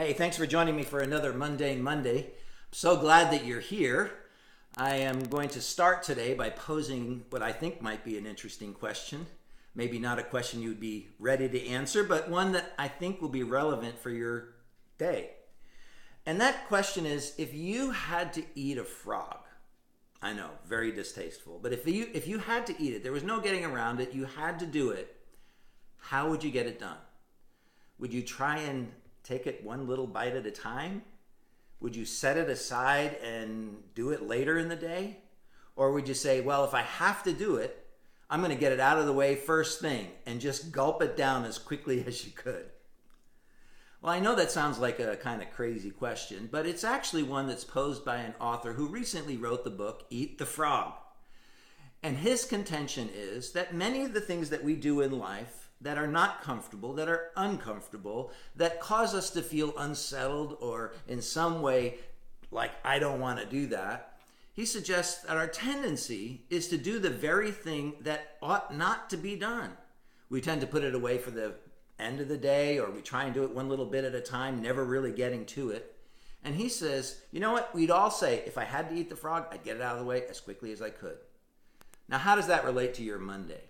Hey, thanks for joining me for another Mundane Monday. I'm so glad that you're here. I am going to start today by posing what I think might be an interesting question. Maybe not a question you'd be ready to answer, but one that I think will be relevant for your day. And that question is, if you had to eat a frog, I know, very distasteful, but if you had to eat it, there was no getting around it, you had to do it, how would you get it done? Would you try and take it one little bite at a time? Would you set it aside and do it later in the day? Or would you say, well, if I have to do it, I'm going to get it out of the way first thing and just gulp it down as quickly as you could? Well, I know that sounds like a kind of crazy question, but it's actually one that's posed by an author who recently wrote the book, Eat the Frog. And his contention is that many of the things that we do in life that are not comfortable, that are uncomfortable, that cause us to feel unsettled or in some way like, I don't want to do that, he suggests that our tendency is to do the very thing that ought not to be done. We tend to put it away for the end of the day, or we try and do it one little bit at a time, never really getting to it. And he says, you know what? We'd all say, if I had to eat the frog, I'd get it out of the way as quickly as I could. Now, how does that relate to your Monday?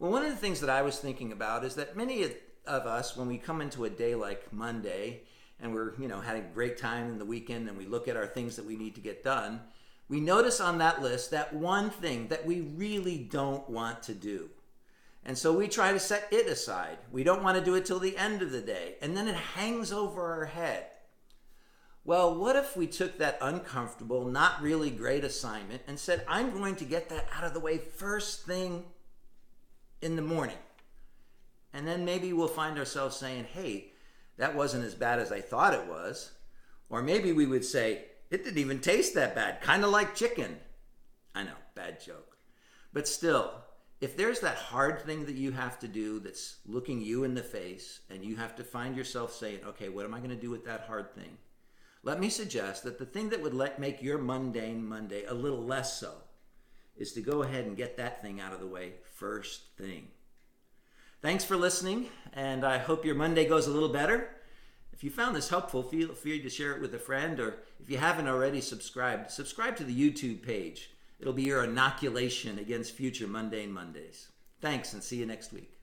Well, one of the things that I was thinking about is that many of us, when we come into a day like Monday, and we're, having a great time in the weekend, and we look at our things that we need to get done, we notice on that list that one thing that we really don't want to do. And so we try to set it aside. We don't want to do it till the end of the day, and then it hangs over our head. Well, what if we took that uncomfortable, not really great assignment and said, I'm going to get that out of the way first thing in the morning. And then maybe we'll find ourselves saying, hey, that wasn't as bad as I thought it was. Or maybe we would say, it didn't even taste that bad, kind of like chicken. I know, bad joke. But still, if there's that hard thing that you have to do that's looking you in the face, and you have to find yourself saying, okay, what am I going to do with that hard thing? Let me suggest that the thing that would make your Mundane Monday a little less so is to go ahead and get that thing out of the way first thing. Thanks for listening, and I hope your Monday goes a little better. If you found this helpful, feel free to share it with a friend, or if you haven't already subscribe to the YouTube page. It'll be your inoculation against future Mundane Mondays. Thanks, and see you next week.